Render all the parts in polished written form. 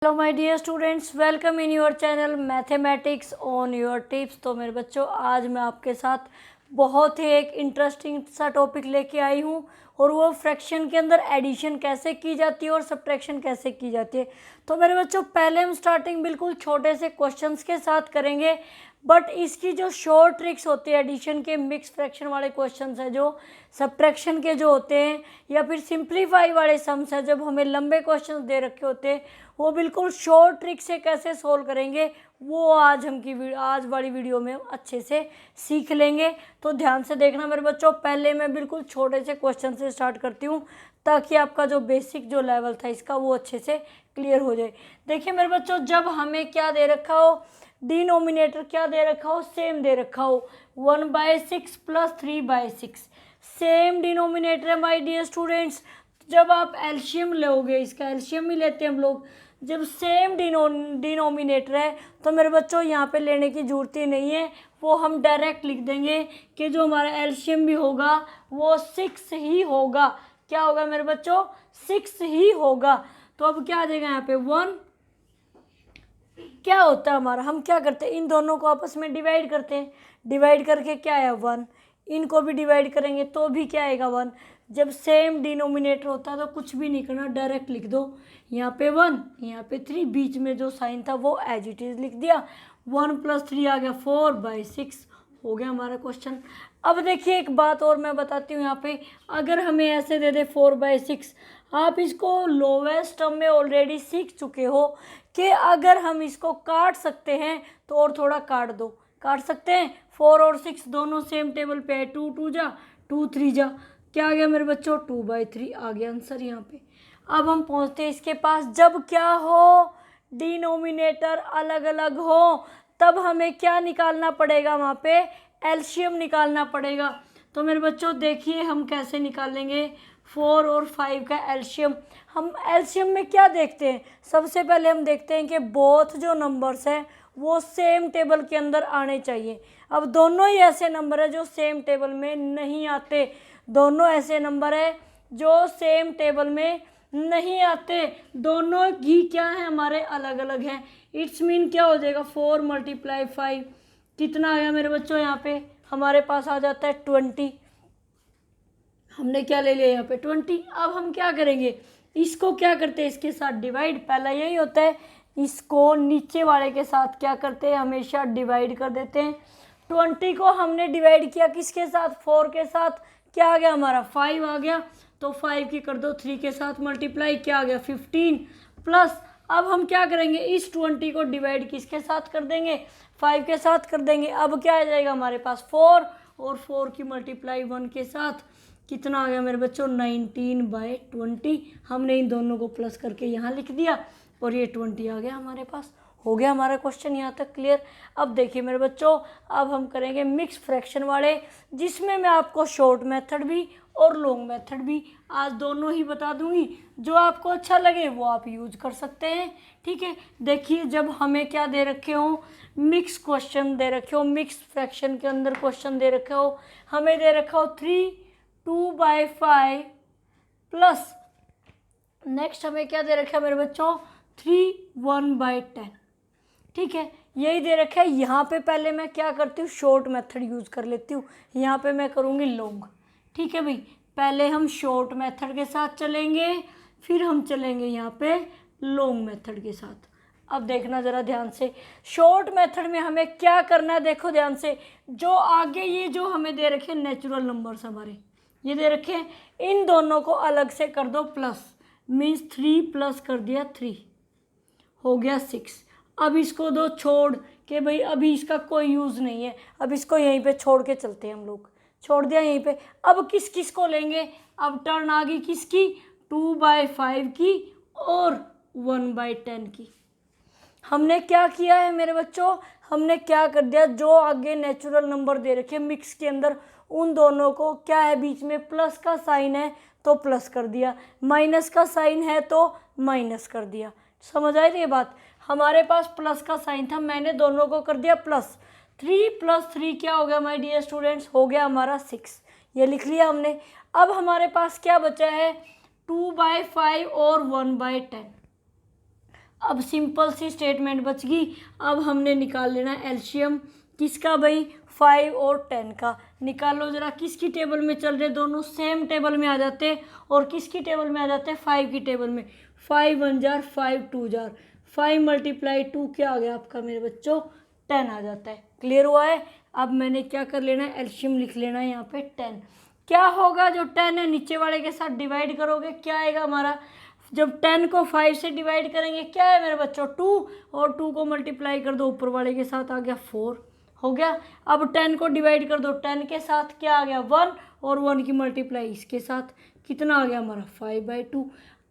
Hello my dear students, welcome in your channel mathematics on your tips. तो मेरे बच्चों, आज मैं आपके साथ बहुत ही एक इंटरेस्टिंग सा टॉपिक लेके आई हूँ और वो फ्रैक्शन के अंदर एडिशन कैसे की जाती है और सब्ट्रैक्शन कैसे की जाती है। तो मेरे बच्चों, पहले हम स्टार्टिंग बिल्कुल छोटे से क्वेश्चंस के साथ करेंगे, बट इसकी जो शॉर्ट ट्रिक्स होती है एडिशन के, मिक्स फ्रैक्शन वाले क्वेश्चंस हैं जो, सब्ट्रैक्शन के जो होते हैं, या फिर सिंप्लीफाई वाले सम्स हैं जब हमें लंबे क्वेश्चंस दे रखे होते हैं, वो बिल्कुल शॉर्ट ट्रिक से कैसे सोल्व करेंगे वो आज वाली वीडियो में अच्छे से सीख लेंगे। तो ध्यान से देखना मेरे बच्चों। पहले मैं बिल्कुल छोटे से क्वेश्चन से स्टार्ट करती हूँ ताकि आपका जो बेसिक जो लेवल था इसका वो अच्छे से क्लियर हो जाए। देखिए मेरे बच्चों, जब हमें क्या दे रखा हो, डिनोमिनेटर क्या दे रखा हो, सेम दे रखा हो 1/6 प्लस 3/6, सेम डिनोमिनेटर है माय डियर स्टूडेंट्स। जब आप एलसीएम लोगे, इसका एलसीएम ही लेते हैं हम लोग, जब सेम डिनोमिनेटर है तो मेरे बच्चों यहाँ पे लेने की जरूरत ही नहीं है, वो हम डायरेक्ट लिख देंगे कि जो हमारा एलसीएम भी होगा वो 6 ही होगा। क्या होगा मेरे बच्चों? 6 ही होगा। तो अब क्या आ जाएगा यहाँ पे 1। क्या होता है हमारा, हम क्या करते हैं, इन दोनों को आपस में डिवाइड करते हैं, डिवाइड करके क्या है 1, इनको भी डिवाइड करेंगे तो भी क्या आएगा 1। जब सेम डिनोमिनेटर होता है तो कुछ भी नहीं करना, डायरेक्ट लिख दो, यहाँ पे 1, यहाँ पे 3, बीच में जो साइन था वो एज इट इज लिख दिया। 1 + 3 आ गया 4/6, हो गया हमारा क्वेश्चन। अब देखिए एक बात और मैं बताती हूँ, यहाँ पे अगर हमें ऐसे दे दे 4/6, आप इसको लोवेस्ट टर्म में ऑलरेडी सीख चुके हो कि अगर हम इसको काट सकते हैं तो और थोड़ा काट दो, काट सकते हैं। 4 और 6 दोनों सेम टेबल पे है, 2 2 जा 2 3 जा, क्या आ गया मेरे बच्चों 2/3 आ गया आंसर यहाँ पे। अब हम पहुँचते हैं इसके पास, जब क्या हो, डिनोमिनेटर अलग अलग हो, तब हमें क्या निकालना पड़ेगा, वहाँ पे एलसीएम निकालना पड़ेगा। तो मेरे बच्चों देखिए हम कैसे निकालेंगे 4 और 5 का एलसीएम। हम एलसीएम में क्या देखते हैं, सबसे पहले हम देखते हैं कि बोथ जो नंबर्स हैं वो सेम टेबल के अंदर आने चाहिए। अब दोनों ही ऐसे नंबर है जो सेम टेबल में नहीं आते, दोनों ऐसे नंबर है जो सेम टेबल में नहीं आते, दोनों ही क्या है हमारे अलग अलग हैं। इट्स मीन क्या हो जाएगा 4 × 5 कितना आया मेरे बच्चों, यहाँ पे हमारे पास आ जाता है 20। हमने क्या ले लिया यहाँ पे 20। अब हम क्या करेंगे, इसको क्या करते हैं इसके साथ डिवाइड, पहला यही होता है, इसको नीचे वाले के साथ क्या करते हैं हमेशा डिवाइड कर देते हैं। 20 को हमने डिवाइड किया किसके साथ, 4 के साथ, क्या आ गया हमारा 5 आ गया। तो 5 की कर दो 3 के साथ मल्टीप्लाई, क्या आ गया 15 प्लस। अब हम क्या करेंगे, इस 20 को डिवाइड किसके साथ कर देंगे, 5 के साथ कर देंगे। अब क्या आ जाएगा हमारे पास 4, और 4 की मल्टीप्लाई 1 के साथ, कितना आ गया मेरे बच्चों 19/20। हमने इन दोनों को प्लस करके यहाँ लिख दिया और ये 20 आ गया हमारे पास। हो गया हमारा क्वेश्चन यहाँ तक क्लियर। अब देखिए मेरे बच्चों, अब हम करेंगे मिक्स फ्रैक्शन वाले, जिसमें मैं आपको शॉर्ट मेथड भी और लॉन्ग मेथड भी आज दोनों ही बता दूंगी, जो आपको अच्छा लगे वो आप यूज कर सकते हैं। ठीक है, देखिए जब हमें क्या दे रखे हो, मिक्स क्वेश्चन दे रखे हो, मिक्स फ्रैक्शन के अंदर क्वेश्चन दे रखे हो, हमें दे रखा हो 3 2/5 प्लस, नेक्स्ट हमें क्या दे रखा है मेरे बच्चों 3 1/10। ठीक है, यही दे रखा है। यहाँ पे पहले मैं क्या करती हूँ, शॉर्ट मेथड यूज़ कर लेती हूँ, यहाँ पे मैं करूँगी लॉन्ग। ठीक है भाई, पहले हम शॉर्ट मेथड के साथ चलेंगे, फिर हम चलेंगे यहाँ पे लॉन्ग मेथड के साथ। अब देखना ज़रा ध्यान से, शॉर्ट मेथड में हमें क्या करना है, देखो ध्यान से, जो आगे ये जो हमें दे रखे नेचुरल नंबर्स हमारे ये दे रखे हैं, इन दोनों को अलग से कर दो प्लस, मीन्स 3 प्लस कर दिया 3, हो गया 6। अब इसको दो छोड़ के, भाई अभी इसका कोई यूज़ नहीं है, अब इसको यहीं पे छोड़ के चलते हैं हम लोग, छोड़ दिया यहीं पे। अब किस किस को लेंगे, अब टर्न आ गई किसकी, 2/5 की और 1/10 की। हमने क्या किया है मेरे बच्चों, हमने क्या कर दिया, जो आगे नेचुरल नंबर दे रखे मिक्स के अंदर, उन दोनों को क्या है बीच में प्लस का साइन है तो प्लस कर दिया, माइनस का साइन है तो माइनस कर दिया। समझ आई ये बात, हमारे पास प्लस का साइन था, मैंने दोनों को कर दिया प्लस। 3 + 3 क्या हो गया माय डियर स्टूडेंट्स, हो गया हमारा 6, ये लिख लिया हमने। अब हमारे पास क्या बचा है 2/5 और 1/10। अब सिंपल सी स्टेटमेंट बच गई। अब हमने निकाल लेना एलसीएम किसका भाई, 5 और 10 का। निकालो जरा, किसकी टेबल में चल रहे, दोनों सेम टेबल में आ जाते और किसकी टेबल में आ जाते, 5 की टेबल में। 5 1 जार 5 2 जार 5 मल्टीप्लाई 2 क्या आ गया आपका मेरे बच्चों, 10 आ जाता है। क्लियर हुआ है। अब मैंने क्या कर लेना है, एलसीएम लिख लेना है यहाँ पे 10। क्या होगा, जो 10 है नीचे वाले के साथ डिवाइड करोगे क्या आएगा हमारा, जब 10 को 5 से डिवाइड करेंगे क्या है मेरे बच्चों 2, और 2 को मल्टीप्लाई कर दो ऊपर वाले के साथ आ गया 4 हो गया। अब 10 को डिवाइड कर दो 10 के साथ क्या आ गया 1, और 1 की मल्टीप्लाई इसके साथ कितना आ गया हमारा 5/2।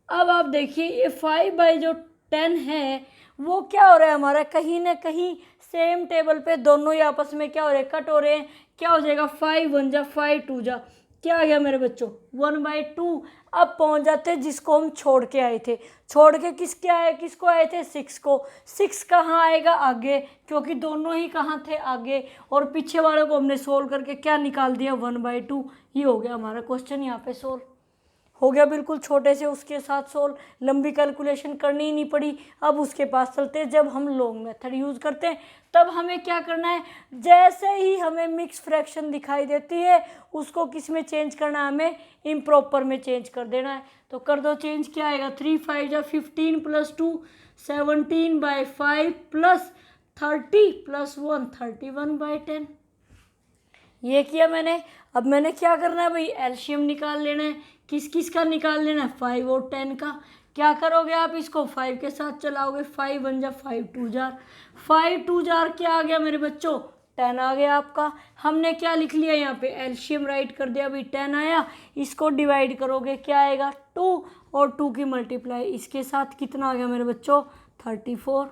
अब आप देखिए ये 5/10 है वो क्या हो रहा है हमारा, कहीं ना कहीं सेम टेबल पे दोनों ही आपस में क्या हो रहे हैं, कट हो रहे हैं। क्या हो जाएगा 5 1 जा 5 2 जा क्या आ गया मेरे बच्चों 1/2। अब पहुंच जाते हैं जिसको हम छोड़ के आए थे, छोड़ के किसके आए, किसको आए थे 6 को। 6 कहाँ आएगा आगे, क्योंकि दोनों ही कहाँ थे आगे, और पीछे वाले को हमने सोल्व करके क्या निकाल दिया 1/2। ये हो गया हमारा क्वेश्चन यहाँ पे सोल्व हो गया, बिल्कुल छोटे से उसके साथ सोल्व, लंबी कैलकुलेशन करनी ही नहीं पड़ी। अब उसके पास चलते हैं, जब हम लॉन्ग मेथड यूज़ करते हैं तब हमें क्या करना है, जैसे ही हमें मिक्स फ्रैक्शन दिखाई देती है उसको किस में चेंज करना है, हमें इम्प्रॉपर में चेंज कर देना है। तो कर दो चेंज, क्या आएगा 3 5 जा 15 + 2 17/5 + 30 + 1 31/10। ये किया मैंने। अब मैंने क्या करना है भाई, एलसीएम निकाल लेना है। किस किस का निकाल लेना है, 5 और 10 का। क्या करोगे आप, इसको 5 के साथ चलाओगे, 5 1 जा 5 2 जार 5 2 जार क्या आ गया मेरे बच्चों 10 आ गया आपका। हमने क्या लिख लिया यहाँ पे, एलसीएम राइट कर दिया भाई 10 आया। इसको डिवाइड करोगे क्या आएगा 2, और 2 की मल्टीप्लाई इसके साथ कितना आ गया मेरे बच्चों 34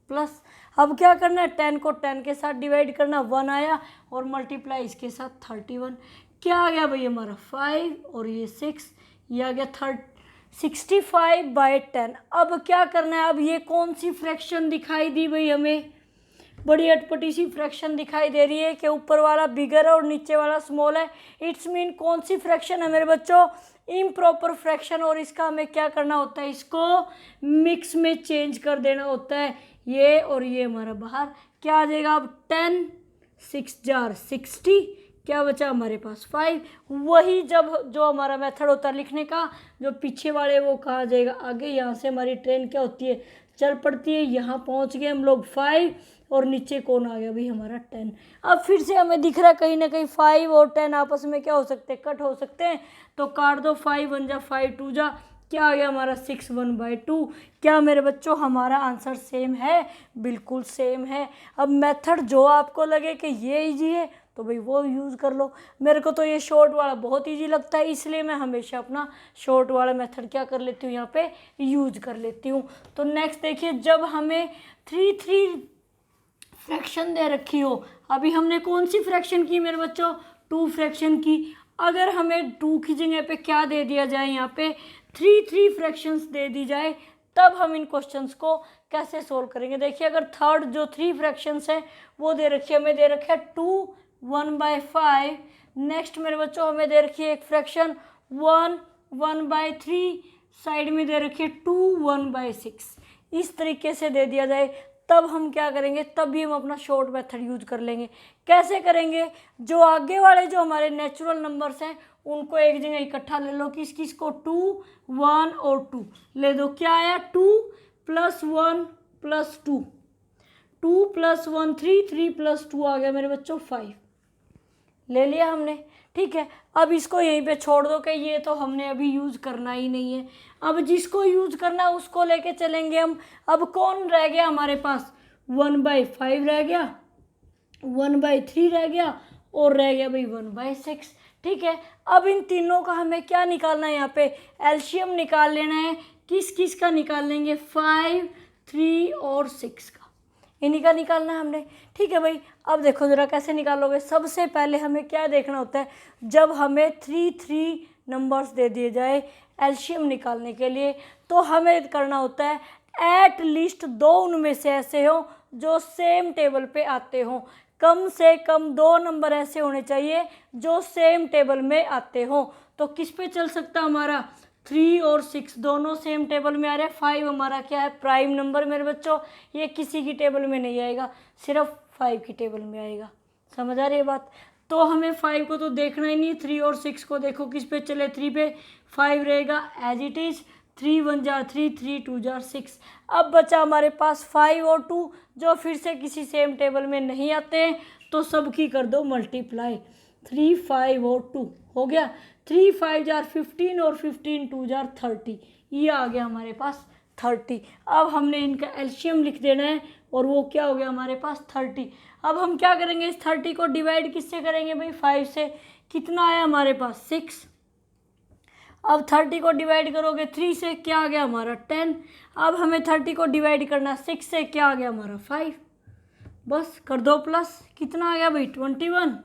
प्लस। अब क्या करना है, 10 को 10 के साथ डिवाइड करना, 1 आया, और मल्टीप्लाई इसके साथ 31 क्या आ गया भाई हमारा 5, और ये 6, ये आ गया 65/10। अब क्या करना है, अब ये कौन सी फ्रैक्शन दिखाई दी भाई हमें, बड़ी अटपटी सी फ्रैक्शन दिखाई दे रही है कि ऊपर वाला बिगर है और नीचे वाला स्मॉल है। इट्स मीन कौन सी फ्रैक्शन है मेरे बच्चों, इम्प्रॉपर फ्रैक्शन। और इसका हमें क्या करना होता है, इसको मिक्स में चेंज कर देना होता है। ये और ये हमारा बाहर क्या आ जाएगा, अब 10 6 जार 60 क्या बचा हमारे पास 5। वही जब जो हमारा मेथड होता है लिखने का, जो पीछे वाले वो कहा जाएगा आगे। यहाँ से हमारी ट्रेन क्या होती है, चल पड़ती है। यहाँ पहुँच गए हम लोग 5, और नीचे कौन आ गया भाई हमारा 10। अब फिर से हमें दिख रहा है कहीं ना कहीं 5 और 10 आपस में क्या हो सकते हैं, कट हो सकते हैं। तो काट दो, 5 1 जा 5 2 जा क्या आ गया हमारा 6 1/2। क्या मेरे बच्चों हमारा आंसर सेम है, बिल्कुल सेम है। अब मेथड जो आपको लगे कि ये इजी है तो भाई वो यूज़ कर लो। मेरे को तो ये शॉर्ट वाला बहुत इजी लगता है, इसलिए मैं हमेशा अपना शॉर्ट वाला मेथड क्या कर लेती हूँ, यहाँ पे यूज कर लेती हूँ। तो नेक्स्ट देखिए, जब हमें 3 3 फ्रैक्शन दे रखी हो, अभी हमने कौन सी फ्रैक्शन की मेरे बच्चों, 2 फ्रैक्शन की। अगर हमें 2 की जगह पे क्या दे दिया जाए, यहाँ पे 3 3 फ्रैक्शंस दे दी जाए, तब हम इन क्वेश्चंस को कैसे सोल्व करेंगे। देखिए, अगर थर्ड जो 3 फ्रैक्शंस है वो दे रखी है, हमें दे रखा है 2 1/5। नेक्स्ट मेरे बच्चों हमें दे रखी है एक फ्रैक्शन 1 1/3, साइड में दे रखी है 2 1/6। इस तरीके से दे दिया जाए तब हम क्या करेंगे, तब भी हम अपना शॉर्ट मेथड यूज कर लेंगे। कैसे करेंगे, जो आगे वाले जो हमारे नेचुरल नंबर्स हैं उनको एक जगह इकट्ठा ले लो, किस किस को 2 1 और 2 ले दो। क्या आया 2 + 1 + 2, 2 + 1 3 3 + 2 आ गया मेरे बच्चों 5 ले लिया हमने। ठीक है, अब इसको यहीं पे छोड़ दो कि ये तो हमने अभी यूज़ करना ही नहीं है। अब जिसको यूज़ करना है उसको लेके चलेंगे हम। अब कौन रह गया हमारे पास, 1/5 रह गया, 1/3 रह गया, और रह गया भाई 1/6। ठीक है, अब इन तीनों का हमें क्या निकालना है, यहाँ पे एलसीएम निकाल लेना है। किस किस का निकाल लेंगे, 5 3 और 6 का, इन्हीं का निकालना है हमने। ठीक है भाई, अब देखो ज़रा कैसे निकालोगे। सबसे पहले हमें क्या देखना होता है, जब हमें 3 3 नंबर्स दे दिए जाए एलसीएम निकालने के लिए, तो हमें करना होता है एट लीस्ट 2 उनमें से ऐसे हो जो सेम टेबल पे आते हों। कम से कम 2 नंबर ऐसे होने चाहिए जो सेम टेबल में आते हों। तो किस पे चल सकता हमारा, 3 और 6 दोनों सेम टेबल में आ रहे हैं। 5 हमारा क्या है, प्राइम नंबर मेरे बच्चों, ये किसी की टेबल में नहीं आएगा, सिर्फ 5 की टेबल में आएगा। समझ आ रही है बात? तो हमें 5 को तो देखना ही नहीं, 3 और 6 को देखो किस पे चले, 3 पे, 5 रहेगा एज इट इज, 3 1 जार 3, 3 2 जार 6। अब बचा हमारे पास 5 और 2 जो फिर से किसी सेम टेबल में नहीं आते हैं, तो सबकी कर दो मल्टीप्लाई, 3 5 और 2 हो गया, 3 5 जार 15 और 15 2 जार 30, ये आ गया हमारे पास 30। अब हमने इनका एलसीएम लिख देना है और वो क्या हो गया हमारे पास 30। अब हम क्या करेंगे, इस 30 को डिवाइड किससे करेंगे भाई, 5 से। कितना आया हमारे पास 6। अब 30 को डिवाइड करोगे 3 से, क्या आ गया हमारा 10। अब हमें 30 को डिवाइड करना 6 से, क्या आ गया हमारा 5। बस कर दो प्लस, कितना आ गया भाई 21,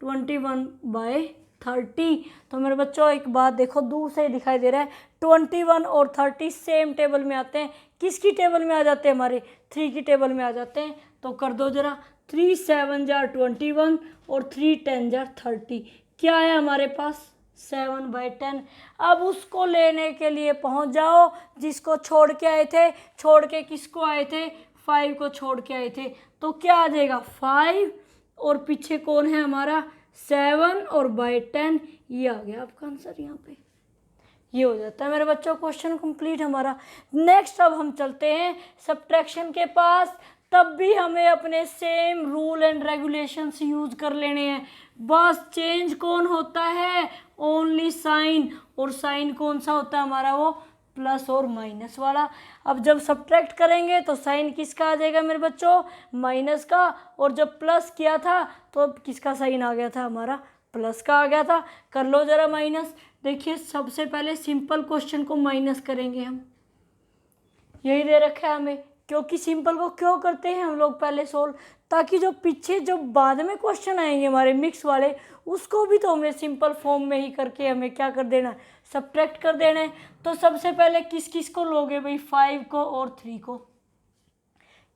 21/30। तो मेरे बच्चों एक बात देखो, दूर से दिखाई दे रहा है 21 और 30 सेम टेबल में आते हैं। किसकी टेबल में आ जाते हैं, हमारे 3 की टेबल में आ जाते हैं। तो कर दो जरा, 3 7 जार 21 और 3 10 जार 30, क्या आया हमारे पास 7/10। अब उसको लेने के लिए पहुंच जाओ जिसको छोड़ के आए थे, छोड़ के किसको आए थे, 5 को छोड़ के आए थे। तो क्या आ जाएगा 5 और पीछे कौन है हमारा 7 और बाय 10, ये आ गया आपका आंसर। यहाँ पे ये हो जाता है मेरे बच्चों क्वेश्चन कंप्लीट हमारा। नेक्स्ट अब हम चलते हैं सब्ट्रैक्शन के पास। तब भी हमें अपने same rule and regulations use कर लेने हैं, बस चेंज कौन होता है, ओनली साइन। और साइन कौन सा होता है हमारा, वो प्लस और माइनस वाला। अब जब सब्ट्रैक्ट करेंगे तो साइन किसका आ जाएगा मेरे बच्चों, माइनस का। और जब प्लस किया था तो किसका साइन आ गया था, हमारा प्लस का आ गया था। कर लो जरा माइनस। देखिए सबसे पहले सिंपल क्वेश्चन को माइनस करेंगे हम, यही दे रखा है हमें। क्योंकि सिंपल को क्यों करते हैं हम लोग पहले सोल्व, ताकि जो पीछे जो बाद में क्वेश्चन आएंगे हमारे मिक्स वाले, उसको भी तो हमें सिंपल फॉर्म में ही करके हमें क्या कर देना है, सब्ट्रैक्ट कर देना है। तो सबसे पहले किस किस को लोगे भाई, 5 को और 3 को।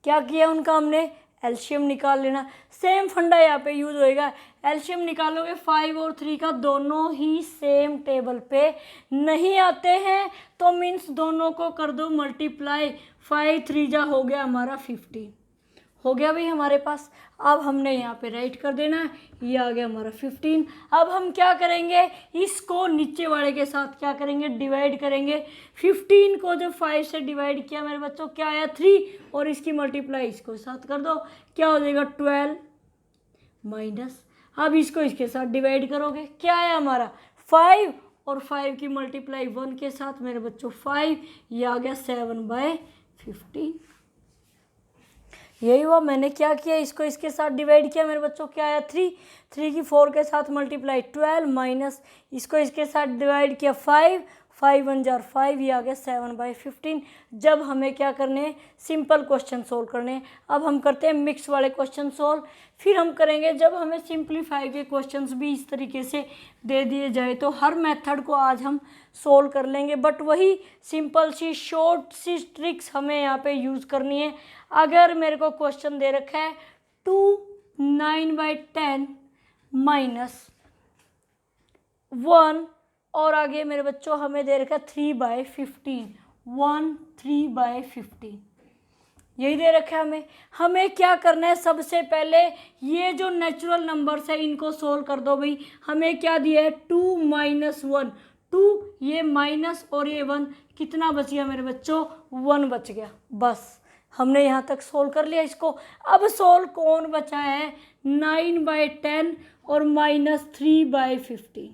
क्या किया उनका हमने, एलसीएम निकाल लेना। सेम फंडा यहाँ पे यूज होएगा, एलसीएम निकालोगे 5 और 3 का, दोनों ही सेम टेबल पे नहीं आते हैं, तो मीन्स दोनों को कर दो मल्टीप्लाई। 5 3 जा हो गया हमारा 15, हो गया भाई हमारे पास। अब हमने यहाँ पे राइट कर देना है, ये आ गया हमारा 15। अब हम क्या करेंगे, इसको नीचे वाले के साथ क्या करेंगे, डिवाइड करेंगे। 15 को जब 5 से डिवाइड किया मेरे बच्चों, क्या आया 3, और इसकी मल्टीप्लाई इसको साथ कर दो, क्या हो जाएगा 12 माइनस। अब इसको इसके साथ डिवाइड करोगे, क्या आया हमारा 5, और 5 की मल्टीप्लाई 1 के साथ मेरे बच्चों 5, ये आ गया 7/15। यही हुआ, मैंने क्या किया, इसको इसके साथ डिवाइड किया मेरे बच्चों, क्या आया 3, 3 की 4 के साथ मल्टीप्लाई 12 माइनस, इसको इसके साथ डिवाइड किया 5, 5 1 जार 5, ये आ गया 7/15। जब हमें क्या करने हैं, सिंपल क्वेश्चन सोल्व करने हैं। अब हम करते हैं मिक्स वाले क्वेश्चन सोल्व, फिर हम करेंगे जब हमें सिंप्लीफाई के क्वेश्चंस भी इस तरीके से दे दिए जाए तो हर मेथड को आज हम सोल्व कर लेंगे। बट वही सिंपल सी शॉर्ट सी ट्रिक्स हमें यहाँ पे यूज़ करनी है। अगर मेरे को क्वेश्चन दे रखा है 2 9/10 माइनस 1, और आगे मेरे बच्चों हमें दे रखा है 3/15, 1 3/15, यही दे रखा है हमें। हमें क्या करना है, सबसे पहले ये जो नेचुरल नंबर्स है इनको सोल्व कर दो भाई। हमें क्या दिया है 2 - 1, 2 ये माइनस और ये 1, कितना बच गया मेरे बच्चों 1 बच गया। बस हमने यहाँ तक सोल्व कर लिया इसको। अब सोल्व कौन बचा है, 9/10 और -3/15,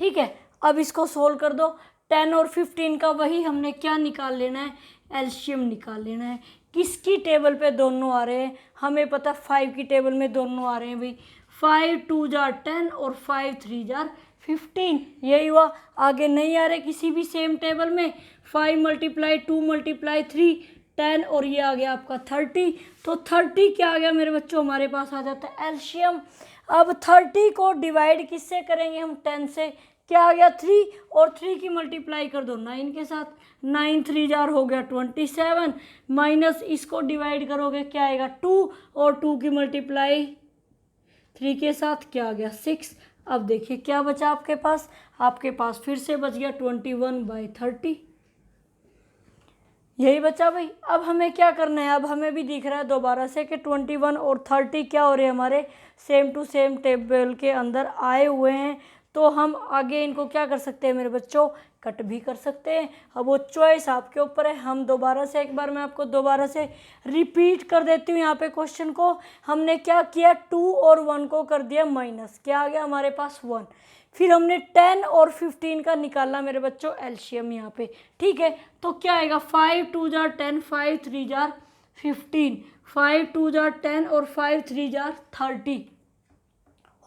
ठीक है। अब इसको सोल्व कर दो, 10 और 15 का वही हमने क्या निकाल लेना है, एलसीएम निकाल लेना है। किसकी टेबल पे दोनों आ रहे हैं, हमें पता 5 की टेबल में दोनों आ रहे हैं भाई, 5 2 जार 10 और 5 3 जार 15, यही हुआ। आगे नहीं आ रहे किसी भी सेम टेबल में, 5 × 2 × 3 10, और ये आ गया आपका 30। तो 30 क्या आ गया मेरे बच्चों, हमारे पास आ जाता है एलसीएम। अब 30 को डिवाइड किससे करेंगे हम, 10 से, क्या आ गया 3, और 3 की मल्टीप्लाई कर दो 9 के साथ, 9 3 जार हो गया 27, माइनस इसको डिवाइड करोगे क्या आएगा 2, और 2 की मल्टीप्लाई 3 के साथ क्या आ गया 6। अब देखिए क्या बचा आपके पास फिर से बच गया 21/30, यही बचा भाई। अब हमें क्या करना है, अब हमें भी दिख रहा है दोबारा से कि 21 और 30 क्या हो रहे हैं, हमारे सेम टू सेम टेबल के अंदर आए हुए हैं। तो हम आगे इनको क्या कर सकते हैं मेरे बच्चों, कट भी कर सकते हैं। अब वो चॉइस आपके ऊपर है। हम दोबारा से एक बार मैं आपको दोबारा से रिपीट कर देती हूँ यहाँ पे क्वेश्चन को। हमने क्या किया, 2 और 1 को कर दिया माइनस, क्या आ गया हमारे पास 1। फिर हमने 10 और 15 का निकाला मेरे बच्चों एलसीएम यहाँ पे, ठीक है। तो क्या आएगा, 5 2 जार 10, 5 3 जार 15, 5 2 जार 10 और 5 3 जार 30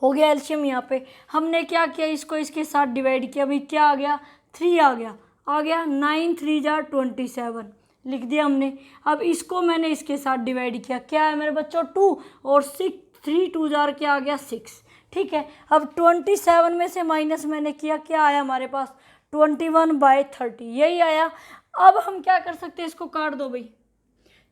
हो गया एलसीएम यहाँ पे। हमने क्या किया, इसको इसके साथ डिवाइड किया, भाई क्या आ गया, 3 आ गया 9 3 जार 27 लिख दिया हमने। अब इसको मैंने इसके साथ डिवाइड किया, क्या है मेरे बच्चों 2 और 6, 3 2 जार क्या आ गया 6, ठीक है। अब 27 में से माइनस मैंने किया, क्या आया हमारे पास 21/30, यही आया। अब हम क्या कर सकते हैं, इसको काट दो भाई,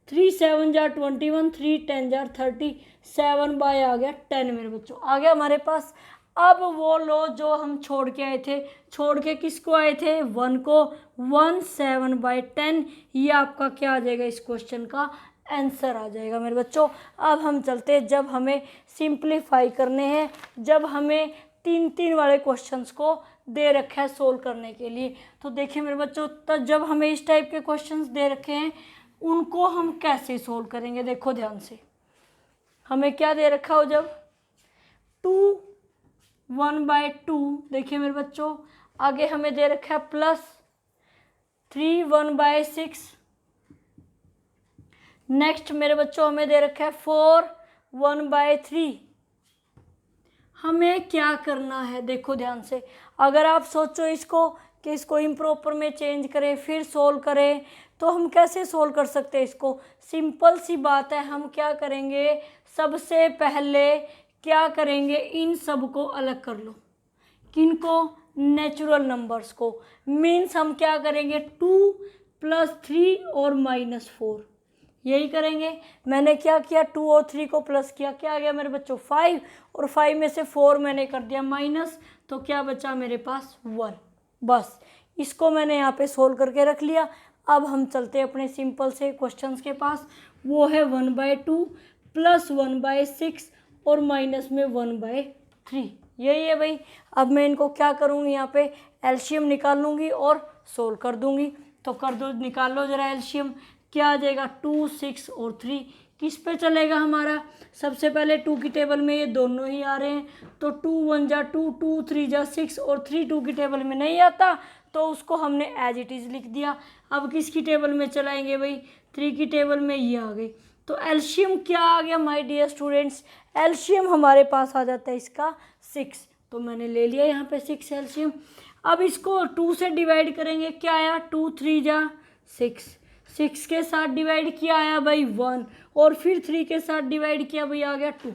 3 7 जार 21, 3 10 जार 30, 7 बाय आ गया 10 मेरे बच्चों, आ गया हमारे पास। अब वो लो जो हम छोड़ के आए थे, छोड़ के किसको आए थे, 1 को, 1 7/10, ये आपका क्या आ जाएगा, इस क्वेश्चन का आंसर आ जाएगा मेरे बच्चों। अब हम चलते हैं, जब हमें सिंप्लीफाई करने हैं, जब हमें 3 वाले क्वेश्चंस को दे रखा है सोल्व करने के लिए। तो देखिए मेरे बच्चों, तब जब हमें इस टाइप के क्वेश्चंस दे रखे हैं उनको हम कैसे सोल्व करेंगे, देखो ध्यान से। हमें क्या दे रखा हो, जब 2 1/2, देखिए मेरे बच्चों, आगे हमें दे रखा है +3 1/6, नेक्स्ट मेरे बच्चों हमें दे रखा है 4 1/3। हमें क्या करना है, देखो ध्यान से। अगर आप सोचो इसको कि इसको इम्प्रॉपर में चेंज करें फिर सोल्व करें, तो हम कैसे सोल्व कर सकते हैं इसको, सिंपल सी बात है। हम क्या करेंगे, सबसे पहले क्या करेंगे, इन सब को अलग कर लो, किनको, नेचुरल नंबर्स को। मीन्स हम क्या करेंगे, 2 + 3 और -4, यही करेंगे। मैंने क्या किया, 2 और 3 को प्लस किया, क्या आ गया मेरे बच्चों 5, और 5 में से 4 मैंने कर दिया माइनस, तो क्या बचा मेरे पास 1। बस इसको मैंने यहाँ पे सोल्व करके रख लिया। अब हम चलते हैं अपने सिंपल से क्वेश्चंस के पास, वो है 1/2 + 1/6 और माइनस में 1/3, यही है भाई। अब मैं इनको क्या करूँगी, यहाँ पे एलसीएम निकाल लूँगी और सोल्व कर दूँगी। तो कर दो, निकाल लो जरा एलसीएम, क्या आ जाएगा 2 6 और 3, किस पे चलेगा हमारा, सबसे पहले 2 की टेबल में ये दोनों ही आ रहे हैं, तो 2 1 जा 2, 2 3 जा 6 और 3 2 की टेबल में नहीं आता, तो उसको हमने एज इट इज़ लिख दिया। अब किसकी टेबल में चलाएंगे भाई, 3 की टेबल में ये आ गई। तो एलसीएम क्या आ गया माय डियर स्टूडेंट्स, एलसीएम हमारे पास आ जाता है इसका 6, तो मैंने ले लिया यहाँ पे 6 एलसीएम। अब इसको 2 से डिवाइड करेंगे, क्या आया 2 3 जा 6, 6 के साथ डिवाइड किया आया भाई 1, और फिर 3 के साथ डिवाइड किया भाई आ गया 2,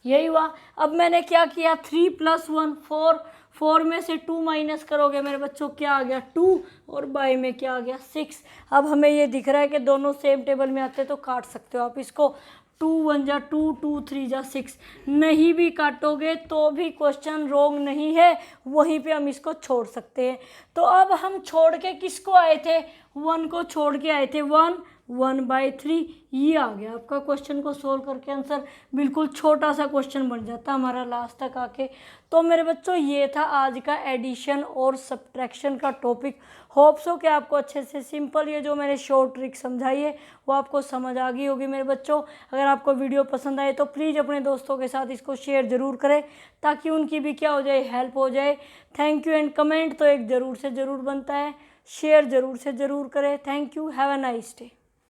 यही हुआ। अब मैंने क्या किया, 3 + 1 4, 4 में से 2 माइनस करोगे मेरे बच्चों, क्या आ गया 2, और बाई में क्या आ गया 6। अब हमें ये दिख रहा है कि दोनों सेम टेबल में आते हैं, तो काट सकते हो आप इसको, 2 1 जा 2, 2 3 जा 6, नहीं भी काटोगे तो भी क्वेश्चन रॉन्ग नहीं है, वहीं पे हम इसको छोड़ सकते हैं। तो अब हम छोड़ के किसको आए थे, 1 को छोड़ के आए थे, 1 1/3, ये आ गया आपका क्वेश्चन को सोल्व करके आंसर। बिल्कुल छोटा सा क्वेश्चन बन जाता हमारा लास्ट तक आके। तो मेरे बच्चों ये था आज का एडिशन और सब्ट्रैक्शन का टॉपिक। होप सो कि आपको अच्छे से सिंपल ये जो मैंने शॉर्ट ट्रिक समझाई है वो आपको समझ आ गई होगी मेरे बच्चों। अगर आपको वीडियो पसंद आए तो प्लीज़ अपने दोस्तों के साथ इसको शेयर ज़रूर करें, ताकि उनकी भी क्या हो जाए, हेल्प हो जाए। थैंक यू, एंड कमेंट तो एक ज़रूर से ज़रूर बनता है, शेयर ज़रूर से ज़रूर करें। Thank you, have a nice day.